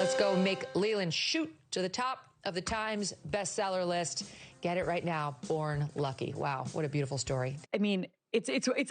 Let's go make Leland shoot to the top of the Times bestseller list. Get it right now. Born Lucky. Wow, what a beautiful story. I mean, it's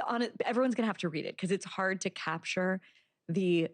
on it. Everyone's gonna have to read it because it's hard to capture the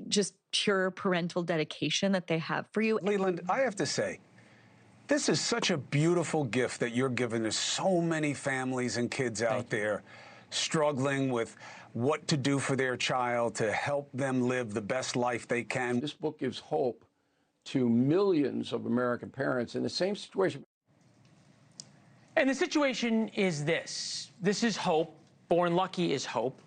just pure parental dedication that they have for you. Leland, I have to say, this is such a beautiful gift that you're giving to so many families and kids out there struggling with what to do for their child to help them live the best life they can. This book gives hope to millions of American parents in the same situation. And the situation is this. This is hope. Born Lucky is hope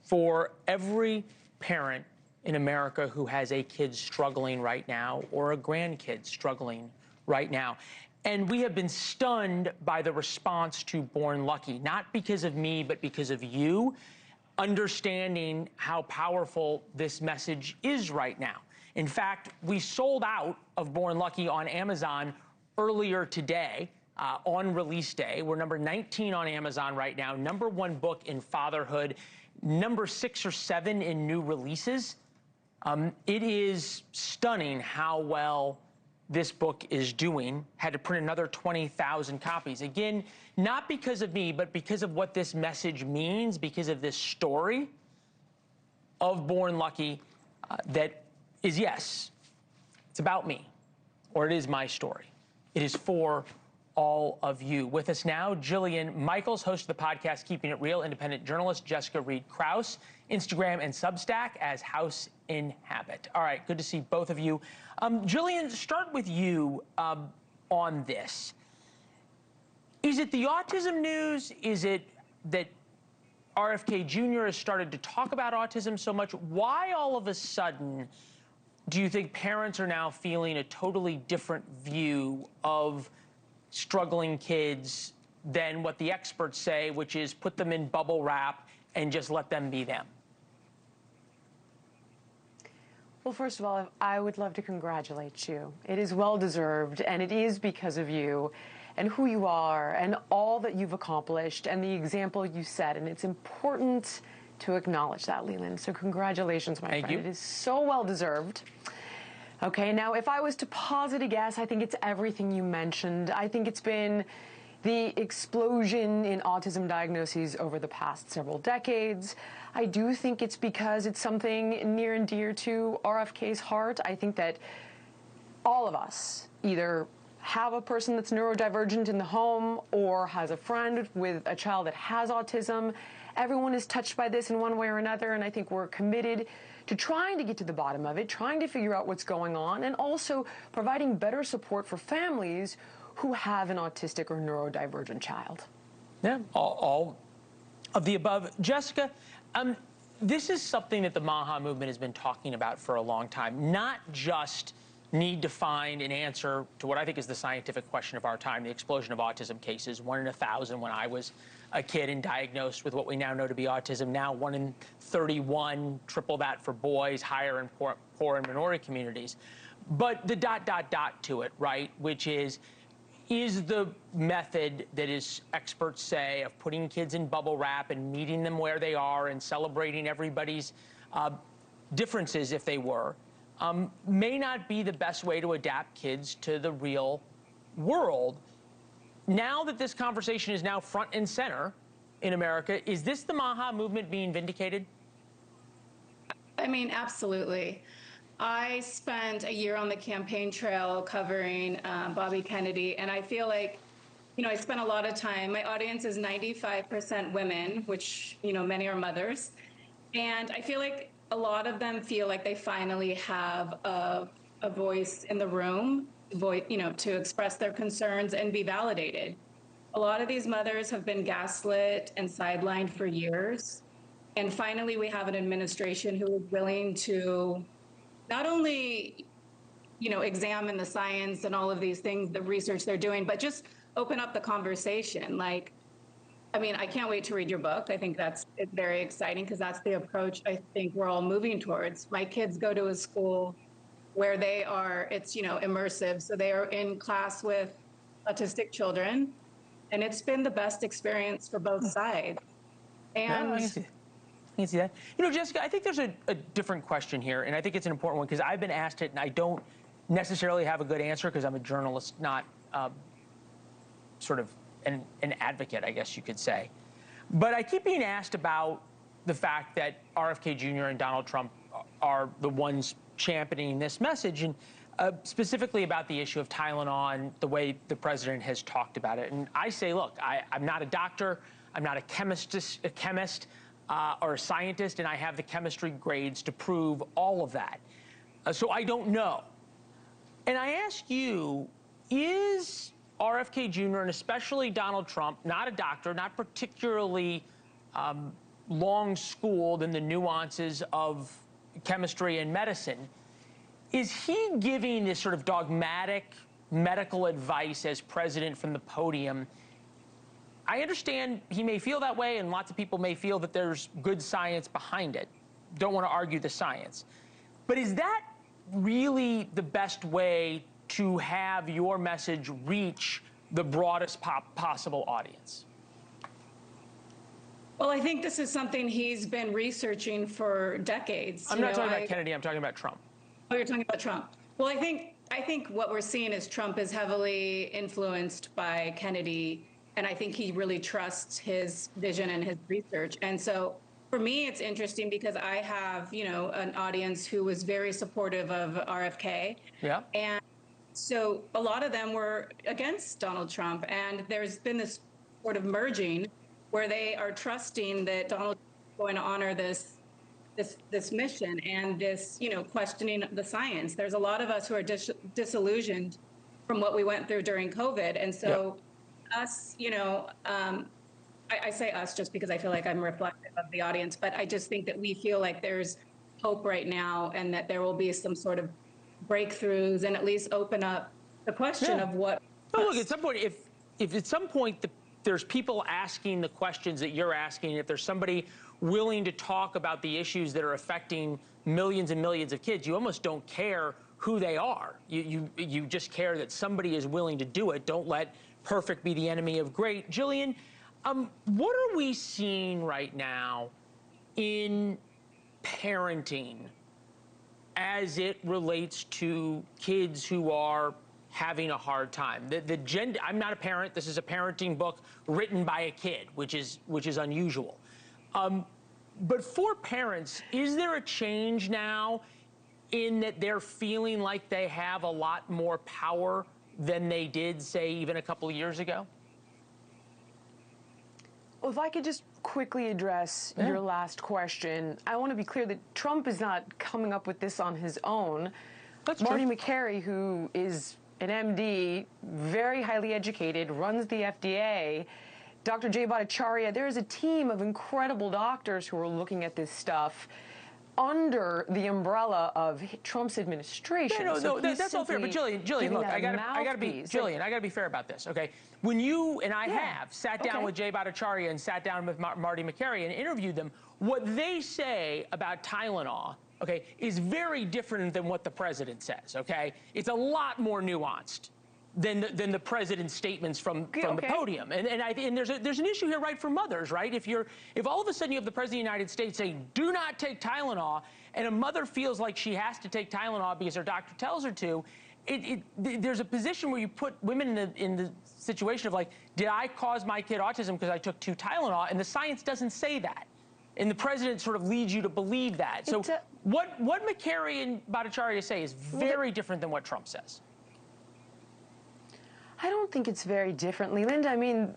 for every parent in America who has a kid struggling right now or a grandkid struggling right now. And we have been stunned by the response to Born Lucky, not because of me, but because of you, understanding how powerful this message is right now. In fact, we sold out of Born Lucky on Amazon earlier today on release day. We're number 19 on Amazon right now, number 1 book in fatherhood, number 6 or 7 in new releases. It is stunning how well this book is doing. Had to print another 20,000 copies. Again, not because of me, but because of what this message means, because of this story of Born Lucky that is, yes, it's about me, or it is my story. It is for all of you. With us now, Jillian Michaels, host of the podcast Keeping It Real, independent journalist Jessica Reed Kraus, Instagram and Substack as House in Habit. All right, good to see both of you. Jillian, start with you on this. Is it the autism news? Is it that RFK Jr. has started to talk about autism so much? Why all of a sudden do you think parents are now feeling a totally different view of struggling kids than what the experts say, which is put them in bubble wrap and just let them be them? Well, first of all, I would love to congratulate you. It is well-deserved, and it is because of you and who you are and all that you've accomplished and the example you set, and it's important to acknowledge that, Leland. So congratulations, my friend. You. It is so well-deserved. Okay, now, if I was to posit a guess, I think it's everything you mentioned. I think it's been the explosion in autism diagnoses over the past several decades. I do think it's because it's something near and dear to RFK's heart. I think that all of us either have a person that's neurodivergent in the home or has a friend with a child that has autism. Everyone is touched by this in one way or another, and I think we're committed to trying to get to the bottom of it, trying to figure out what's going on, and also providing better support for families who have an autistic or neurodivergent child. Yeah, all of the above. Jessica, this is something that the MAHA movement has been talking about for a long time, not just need to find an answer to what I think is the scientific question of our time, the explosion of autism cases, 1 in 1,000 when I was a kid and diagnosed with what we now know to be autism, now 1 in 31, triple that for boys, higher in poor and minority communities. But the ... to it, right, which is the method that is experts say of putting kids in bubble wrap and meeting them where they are and celebrating everybody's differences if they were, may not be the best way to adapt kids to the real world. Now that this conversation is now front and center in America, is this the MAHA movement being vindicated? I mean, absolutely. I spent a year on the campaign trail covering Bobby Kennedy, and I feel like, you know, I spent a lot of time. My audience is 95% women, which, you know, many are mothers. And I feel like a lot of them feel like they finally have a voice in the room, you know, to express their concerns and be validated. A lot of these mothers have been gaslit and sidelined for years. And finally, we have an administration who is willing to not only, you know, examine the science and all of these things, the research they're doing, but just open up the conversation. Like, I mean, I can't wait to read your book. I think it's very exciting because that's the approach I think we're all moving towards. My kids go to a school where they are, it's, you know, immersive. So they are in class with autistic children, and it's been the best experience for both sides. And can see that. You know, Jessica, I think there's a different question here, and I think it's an important one because I've been asked it, and I don't necessarily have a good answer because I'm a journalist, not sort of an advocate, I guess you could say. But I keep being asked about the fact that RFK Jr. and Donald Trump are the ones championing this message, and specifically about the issue of Tylenol and the way the president has talked about it. And I say, look, I'm not a doctor, I'm not a chemist or a scientist, and I have the chemistry grades to prove all of that. So I don't know. And I ask you, is RFK Jr. and especially Donald Trump, not a doctor, not particularly long-schooled in the nuances of chemistry and medicine, is he giving this sort of dogmatic medical advice as president from the podium? I understand he may feel that way, and lots of people may feel that there's good science behind it. Don't want to argue the science. But is that really the best way to have your message reach the broadest possible audience? Well, I think this is something he's been researching for decades. I'm not talking about Kennedy, I'm talking about Trump. Oh, you're talking about Trump. Well, I think what we're seeing is Trump is heavily influenced by Kennedy, and I think he really trusts his vision and his research. And so for me, it's interesting because I have, you know, an audience who was very supportive of RFK. Yeah. And so a lot of them were against Donald Trump, and there's been this sort of merging where they are trusting that Donald is going to honor this mission and this, you know, questioning the science. There's a lot of us who are disillusioned from what we went through during COVID. And so us, you know, I say us just because I feel like I'm reflective of the audience, but I just think that we feel like there's hope right now and that there will be some sort of breakthroughs and at least open up the question of what. Oh, look, at some point, if at some point there's people asking the questions that you're asking, if there's somebody willing to talk about the issues that are affecting millions and millions of kids, you almost don't care who they are. You just care that somebody is willing to do it. Don't let perfect be the enemy of great. Jillian, what are we seeing right now in parenting as it relates to kids who are having a hard time? I'm not a parent. This is a parenting book written by a kid, which is unusual. But for parents, is there a change now in that they're feeling like they have a lot more power than they did, say, even a couple of years ago? Well, if I could just quickly address your last question, I want to be clear that Trump is not coming up with this on his own. That's Marty true. McCary, who is an MD, very highly educated, runs the FDA, Dr. Jay Bhattacharya, there is a team of incredible doctors who are looking at this stuff under the umbrella of Trump's administration. No, that's all fair. But Jillian, look, I gotta be fair about this, okay? When you and I have sat down with Jay Bhattacharya and sat down with Marty McCary and interviewed them, what they say about Tylenol, okay, is very different than what the president says, okay? It's a lot more nuanced than the president's statements from the podium. And there's an issue here, right, for mothers, right? If all of a sudden you have the president of the United States saying, do not take Tylenol, and a mother feels like she has to take Tylenol because her doctor tells her to, there's a position where you put women in the situation of like, did I cause my kid autism because I took 2 Tylenol? And the science doesn't say that. And the president sort of leads you to believe that. So what McCary and Bhattacharya say is very different than what Trump says. I don't think it's very different, Leland. I mean,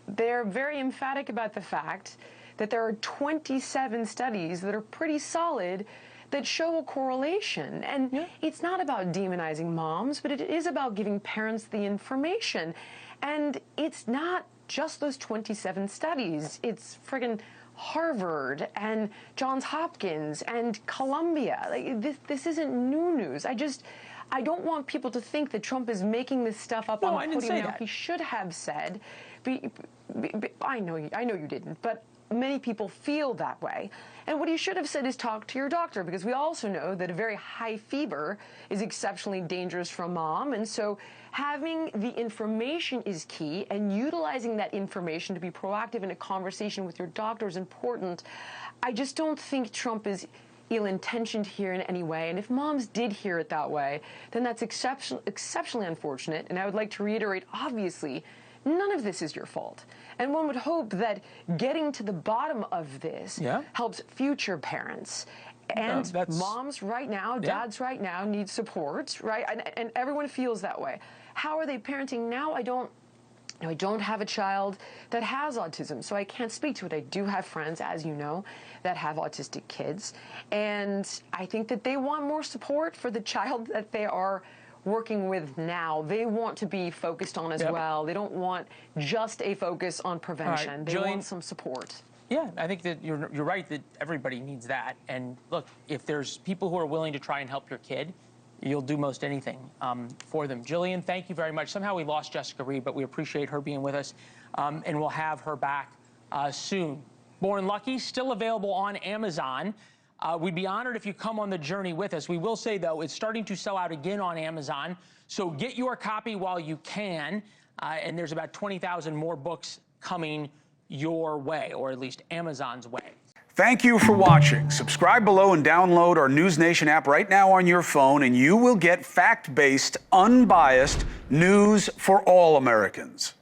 they're very emphatic about the fact that there are 27 studies that are pretty solid that show a correlation. And it's not about demonizing moms, but it is about giving parents the information. And it's not just those 27 studies. It's friggin' Harvard and Johns Hopkins and Columbia. Like, this isn't new news. I don't want people to think that Trump is making this stuff up on the podium now. He should have said, I know you didn't, but many people feel that way. And what he should have said is talk to your doctor, because we also know that a very high fever is exceptionally dangerous for a mom. And so having the information is key, and utilizing that information to be proactive in a conversation with your doctor is important. I just don't think Trump is ill-intentioned here in any way. And if moms did hear it that way, then that's exceptionally unfortunate. And I would like to reiterate, obviously, none of this is your fault. And one would hope that getting to the bottom of this helps future parents. And moms right now, dads right now need support, right? And everyone feels that way. How are they parenting now? I don't have a child that has autism, so I can't speak to it. I do have friends, as you know, that have autistic kids. And I think that they want more support for the child that they are working with now. They want to be focused on as well. They don't want just a focus on prevention. Right. They want some support. Yeah, I think that you're right that everybody needs that. And look, if there's people who are willing to try and help your kid, you'll do most anything for them. Jillian, thank you very much. Somehow we lost Jessica Reed, but we appreciate her being with us, and we'll have her back soon. Born Lucky, still available on Amazon. We'd be honored if you come on the journey with us. We will say, though, it's starting to sell out again on Amazon, so get your copy while you can, and there's about 20,000 more books coming your way, or at least Amazon's way. Thank you for watching. Subscribe below and download our NewsNation app right now on your phone, and you will get fact-based, unbiased news for all Americans.